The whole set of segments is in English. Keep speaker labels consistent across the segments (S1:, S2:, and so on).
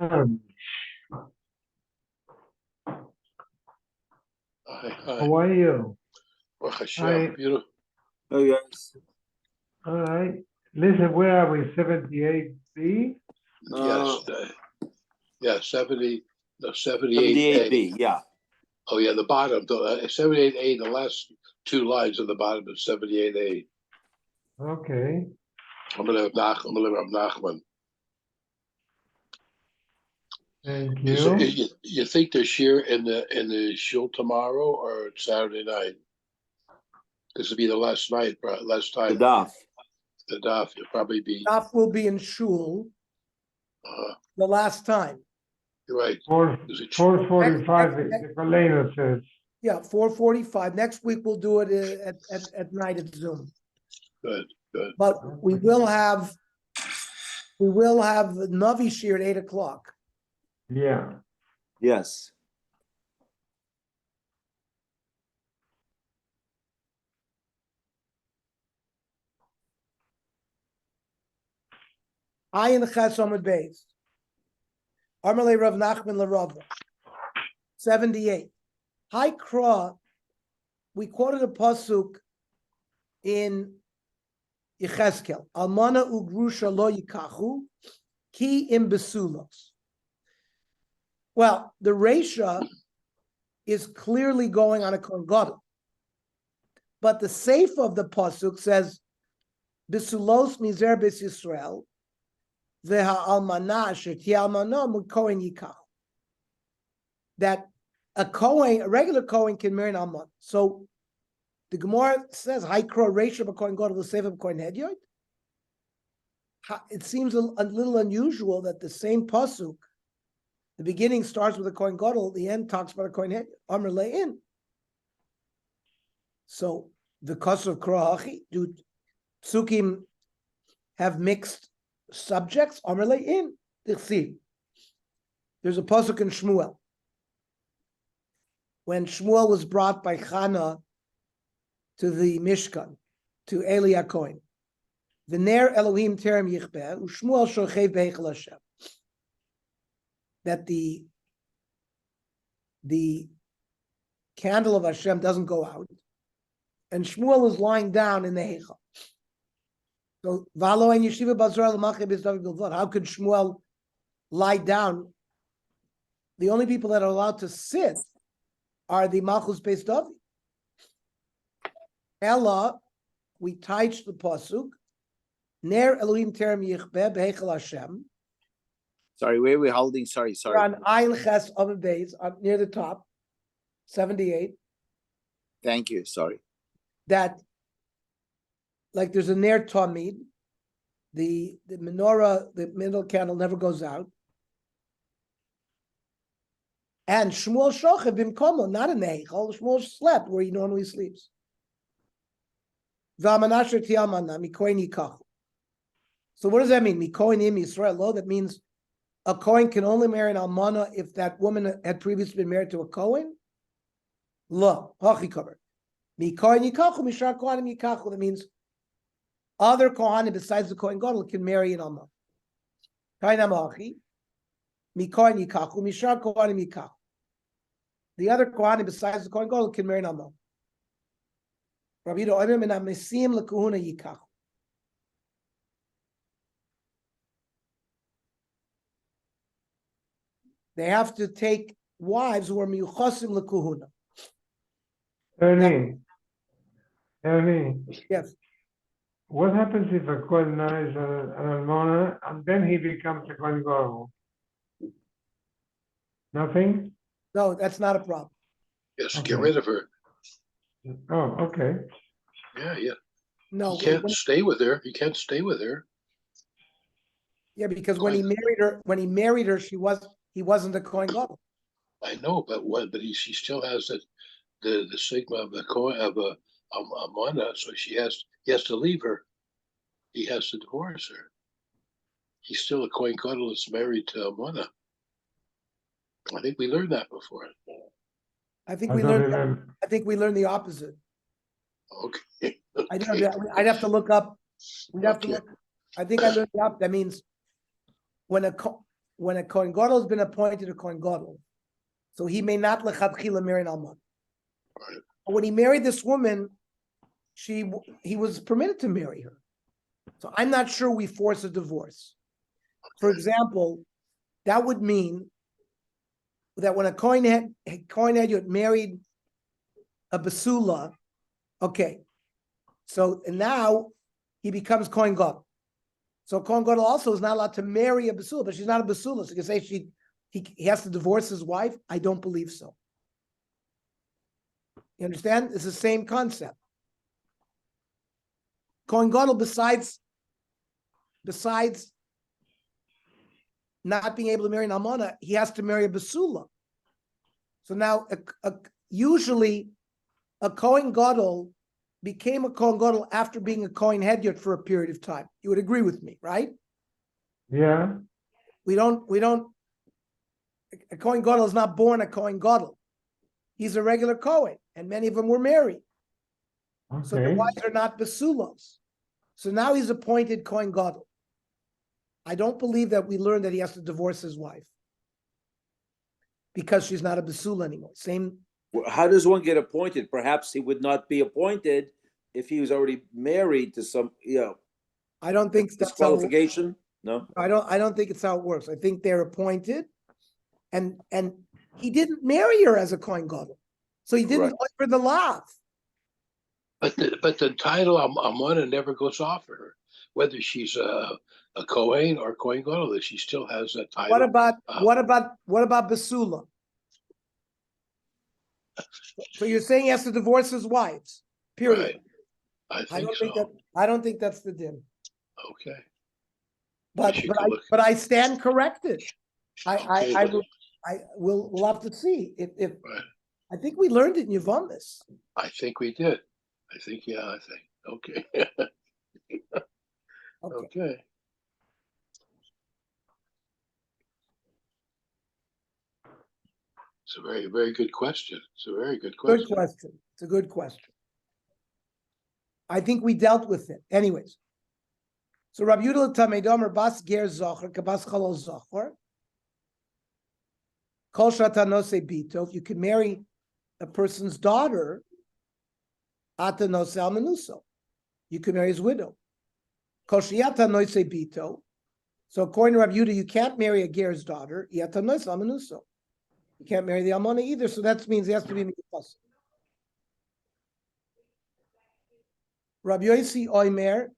S1: How are you? Hi.
S2: Beautiful.
S3: Oh, yes.
S1: All right. Listen, where are we? 78B?
S2: Yes, 70, no,
S3: 78B,
S2: 78A.
S3: yeah.
S2: Oh, yeah, the bottom, 78A, the last two lines at the bottom of 78A.
S1: Okay.
S2: I'm gonna have Nachman.
S1: Thank
S2: Is
S1: you.
S2: you think there's shear in the shul tomorrow or Saturday night? This will be the last night, right? Last
S3: The
S2: time.
S3: Daf.
S2: The Daf, you'll probably be.
S4: Daf will be in shul the last time.
S2: You're right.
S1: 4:45, the Galena says.
S4: Yeah, 4:45. Next week we'll do it at night at Zoom.
S2: Good.
S4: But we will have Navi Shir at 8:00.
S1: Yeah.
S3: Yes.
S4: Ayin Ches Amud Beis. Amalei Rav Nachman LaRava. 78. Hi Kra. We quoted a pasuk in Yechezkel. Almana ugrusha lo yikachu ki im besulos. Well, the Reisha is clearly going on a Kohen Gadol. But the Seif of the pasuk says, besulos mizer bes Yisrael, veha almana sheti almana mu Kohen yikachu. That a regular Kohen can marry an alman. So the Gemara says, "Haikra Reisha b'Kohen Gadol l'Seif b'Kohen Hedyot." It seems a little unusual that the same pasuk, the beginning starts with a Kohen Gadol, the end talks about a Kohen Hedyot. Amr le'in. So the cause of Krohachi, do psukim have mixed subjects? Amr le'in. There's a pasuk in Shmuel. When Shmuel was brought by Chana to the Mishkan, to Eli HaKohen, V'ner Elohim terem yichbeh, u'Shmuel shochev b'eichel Hashem. That the candle of Hashem doesn't go out, and Shmuel is lying down in the Heichal. So, V'alo en yeshiva b'Zorah l'malchei beis David bilvad. How could Shmuel lie down? The only people that are allowed to sit are the Malchus beis David. Ella, we teach the pasuk, Ner Elohim terem yichbeh b'eichel Hashem.
S3: Sorry, where are we holding? Sorry.
S4: We're on Ayin Ches Amud Beis, near the top, 78.
S3: Thank you. Sorry.
S4: That, like, there's a Ner Tamid, the menorah, the middle candle never goes out. And Shmuel shochev b'mkomo, not in the Heichal. Shmuel slept where he normally sleeps. So what does that mean? Mikoin im Yisrael lo. That means a Kohen can only marry an almana if that woman had previously been married to a Kohen. Lo hachi covered. Mikoin yikachu mishar kohanim yikachu. That means other kohanim besides the Kohen Gadol can marry an almana. Kainam hachi. Mikoin yikachu mishar kohanim yikachu. The other kohanim besides the Kohen Gadol can marry an almana. Rabbi Omer min hamesim lekahuna yikachu. They have to take wives who are miyuchasim lekahuna.
S1: Ernie.
S4: Yes.
S1: What happens if a Kohen marries an almana and then he becomes a Kohen Gadol? Nothing?
S4: No, that's not a problem.
S2: Yes,
S1: Okay.
S2: get rid of her.
S1: Oh, okay.
S2: Yeah.
S4: No,
S2: You can't stay with her. You can't stay with her.
S4: yeah, because when he married her, he wasn't a Kohen Gadol.
S2: I know, but she still has the stigma of a Kohen of a Amana, so he has to leave her. He has to divorce her. He's still a Kohen Gadol that's married to Amana. I think we learned that before.
S4: I think
S1: I
S4: we
S1: don't
S4: learned.
S1: remember.
S4: I think we learned the opposite.
S2: Okay.
S4: I'd have to look up. We'd have to look. I think I learned the opposite. That means when when a Kohen Gadol has been appointed a Kohen Gadol, so he may not lechatchila marry an almana.
S2: Right.
S4: But when he married this woman, he was permitted to marry her. So I'm not sure we force a divorce. For example, that would mean that when a Kohen had married a basula, okay, so and now he becomes Kohen Gadol. So Kohen Gadol also is not allowed to marry a basula, but she's not a basula. So you can say he has to divorce his wife. I don't believe so. You understand? It's the same concept. Kohen Gadol, besides not being able to marry an almana, he has to marry a basula. So now, usually, a Kohen Gadol became a Kohen Gadol after being a Kohen Hedyot for a period of time. You would agree with me, right?
S1: Yeah.
S4: We don't. A Kohen Gadol is not born a Kohen Gadol. He's a regular Kohen, and many of them were married. So the
S1: Okay.
S4: wives are not basulos. So now he's appointed Kohen Gadol. I don't believe that we learned that he has to divorce his wife because she's not a basula anymore. Same.
S5: How does one get appointed? Perhaps he would not be appointed if he was already married to some,
S4: I don't think that's how.
S5: disqualification. No,
S4: I don't think it's how it works. I think they're appointed, and he didn't marry her as a Kohen Gadol, so he didn't
S5: Right.
S4: offer the lav.
S2: But the title Amana never goes off for her, whether she's a Kohen or Kohen Gadol. She still has that title.
S4: What about basula? So you're saying he has to divorce his wives? Period.
S2: Right. I think so.
S4: I don't think that's the din.
S2: Okay.
S4: But
S2: You should go look.
S4: I stand corrected.
S2: Okay.
S4: We'll have to see if
S2: Right.
S4: I think we learned it in Yevamos.
S2: I think we did. I think. Okay.
S4: Okay.
S2: Okay. It's a very, very good question. It's a very good question.
S4: Good question. It's a good question. I think we dealt with it. Anyways. So Rabbi Yudah Tamedomer Bas Ger Zocher Kabas Chalol Zocher. Kol Shata Nose Bito. If you can marry a person's daughter, Ata Nose Almanuso. You can marry his widow. Kol Shiata Nose Bito. So according to Rabbi Yudah, you can't marry a Ger's daughter. Yata Nose Almanuso. You can't marry the Almana either. So that means he has to be Mikufas. Rabbi Yossi Oimer.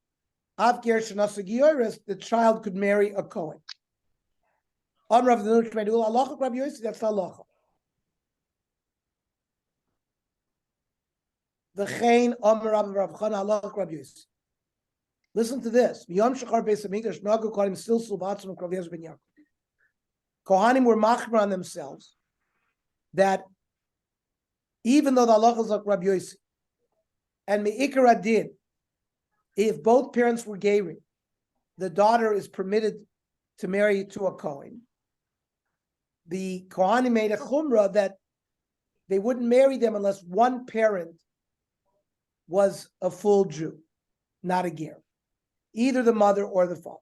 S4: The child could marry a Kohen. On Rav Danush Medul Allah Rabbi Yossi, that's Allah. The Chain Omer Rav Chana Allah Rabbi Yossi. Listen to this. Yom Shachar Beis Hamikdash Nagu Kohanim still Sulbatzim Kraviyaz Ben Yaakov. Kohanim were machmer on themselves that even though the Allah is like Rabbi Yossi and Me'ikar Adin, if both parents were Gerim, the daughter is permitted to marry to a Kohen. The Kohanim made a chumrah that they wouldn't marry them unless one parent was a full Jew, not a Ger, either the mother or the father.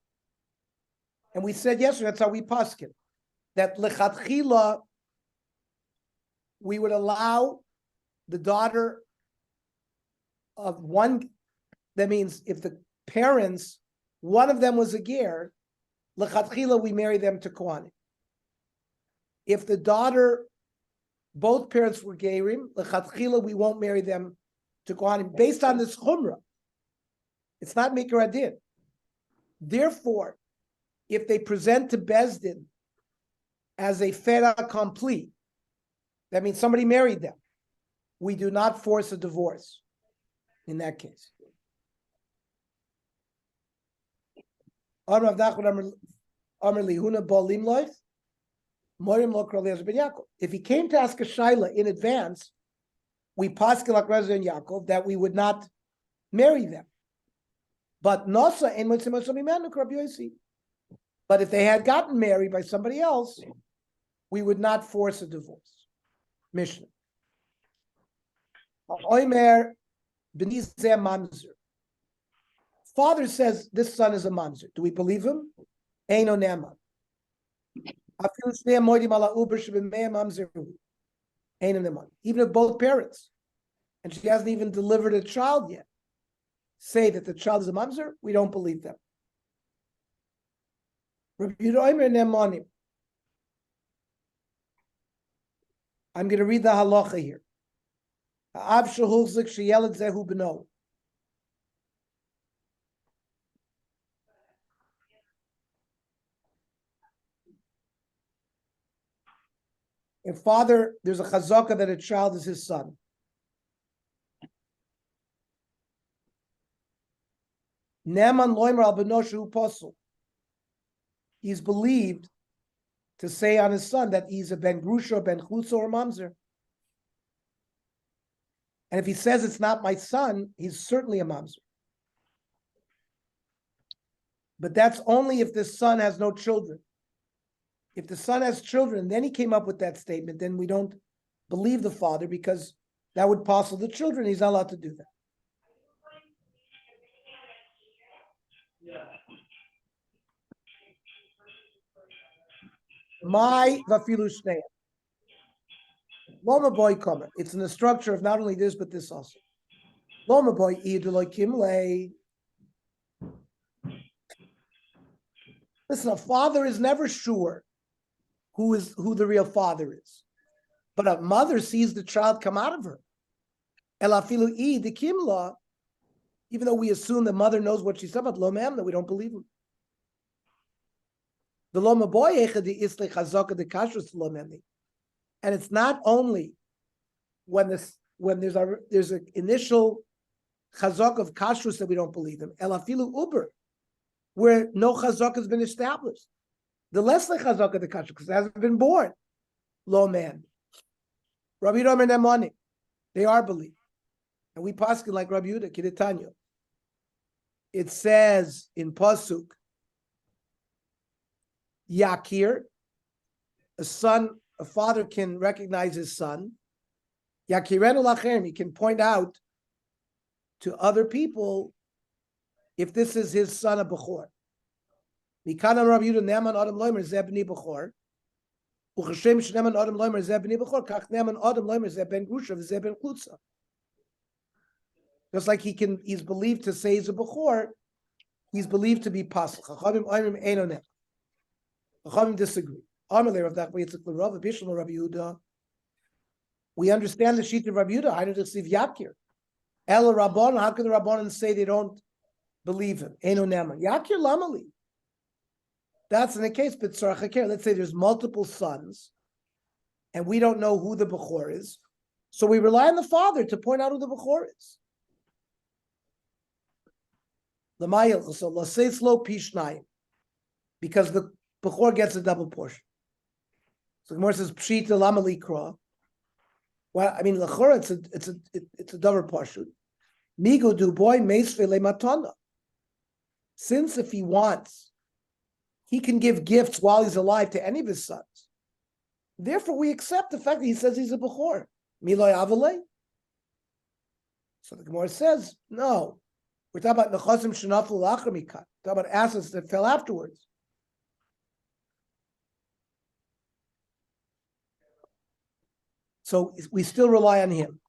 S4: And we said yesterday, that's how we paskin, that lechatchila, we would allow the daughter of one. That means if the parents, one of them was a ger, lechatchila, we marry them to Kohanim. If the daughter, both parents were gerim, lechatchila, we won't marry them to Kohanim based on this chumrah. It's not mikra adin. Therefore, if they present to Bezdin as a fait accompli, that means somebody married them. We do not force a divorce in that case. If he came to ask a shaila in advance, we paskin like Reza and Yaakov that we would not marry them. But Nosa and But if they had gotten married by somebody else, we would not force a divorce. Mishnah. Oimer b'nizeh mamzer. Father says this son is a mamzer. Do we believe him? Eino ne'eman. Even if both parents, and she hasn't even delivered a child yet, say that the child is a mamzer, we don't believe them. I'm going to read the halacha here. If father, there's a chazaka that a child is his son. Neman loimer al benoshu posel. He's believed to say on his son that he's a ben grusha, ben chutza, or mamzer. And if he says it's not my son, he's certainly a mamzer. But that's only if the son has no children. If the son has children, then he came up with that statement, then we don't believe the father because that would parcel the children. He's not allowed to do that. My vafilu shnei. Loma boy kommer. It's in the structure of not only this, but this also. Loma boy idoloi kimle. Listen, a father is never sure who the real father is. But a mother sees the child come out of her. Elafilu I the kimla, even though we assume the mother knows what she's talking about, lo ma'am, that we don't believe him. The loma boy echadi isle chazaka the kashrus lo ma'am. And it's not only when there's an initial chazak of kashrus that we don't believe them. Elafilu uber, where no chazak has been established. The less the chazak of the kashrus because it hasn't been born. Lo man. Rabbi Yehuda Nemani, they are believed. And we paskin like Rabbi Yehuda, Kiditanya. It says in Pasuk, Yakir, a father can recognize his son. Yakirenu lachem, he can point out to other people if this is his son of Bechor. Mikana Rabbi Yehuda Neman Adam Loimer Zebni Bechor. Uchashem Shneman Adam Loimer Zebni Bechor. Kach Neman Adam Loimer Zeben Grusha Zeben Klutza. Just like he's believed to say he's a Bechor, he's believed to be Pasal. Chachamim Oimrim Einonem. Chachamim disagree. Amalei Rav Dach Yitzchak L'Rav Bishlam Rabbi Yehuda. We understand the sheet of Rabbi Yehuda. I don't receive Yakir. El Rabban. How can the Rabbanan say they don't believe him? Einonem. Yakir Lamali. That's in the case. But Tzarach let's say there's multiple sons, and we don't know who the Bechor is, so we rely on the father to point out who the Bechor is. Because the Bechor gets a double portion. So the Gemara says Pshita Lama Likra. Well, I mean Lachora, it's a double portion. Migo du boy meisvele matana. Since if he wants, he can give gifts while he's alive to any of his sons. Therefore, we accept the fact that he says he's a Bechor. Miloy Avale. So the Gemara says, no. We're talking about Nechasim Shenaflu Lachamikat. We're talking about assets that fell afterwards. So we still rely on him.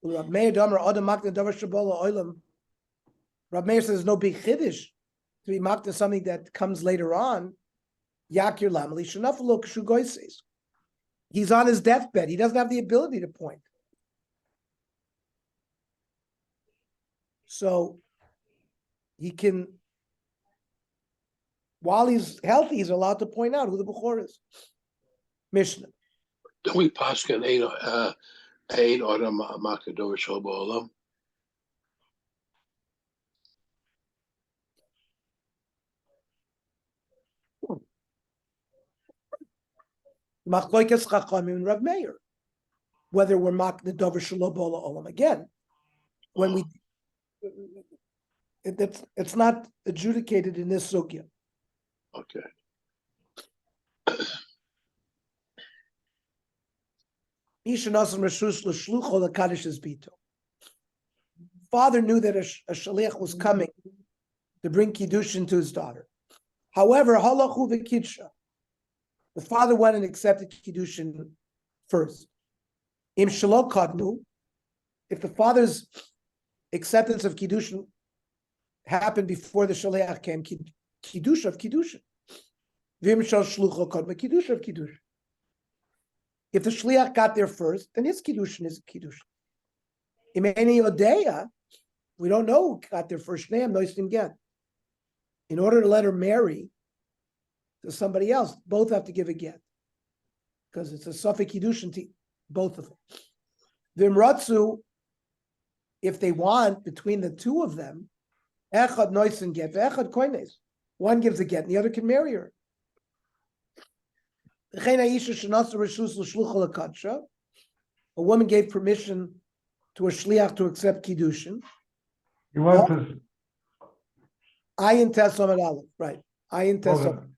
S4: Rav Meir says no big chiddush to be mocked as something that comes later on. Yakir Lamali Shenaflu Kshugoy says. He's on his deathbed. He doesn't have the ability to point. So he can, while he's healthy, he's allowed to point out who the Bechor is. Mishnah.
S2: Don't we paskin ein adam makador shel ba'olam?
S4: Machloikas Chachamim and Rav Meir. Whether we're mak the dover shelo ba'olam again, when we. It's not adjudicated in this sugya.
S2: Okay.
S4: Father knew that a shaliach was coming to bring kiddushin to his daughter. However, halachu v'kidsha. The father went and accepted Kiddushin first. Im Shelo Kadnu, if the father's acceptance of Kiddushin happened before the Shaliach came, Kiddush of Kiddushin. Vim Shal Shlucho Kadma, Kiddush of Kiddushin. If the Shliach got there first, then his Kiddushin is Kiddushin. Im Eni Odeya, we don't know who got there first. Shneim Noisim Get. In order to let her marry to somebody else, both have to give a get. Because it's a Safek Kiddushin to both of them. Vimratzu, if they want between the two of them, Echad Noisim Get, Echad Koines. One gives a get and the other can marry her. A woman gave permission to a shliach to accept kiddushin.
S1: You want to,
S4: Ayin tes Amud Aleph, right? Ayin tes
S1: hold on.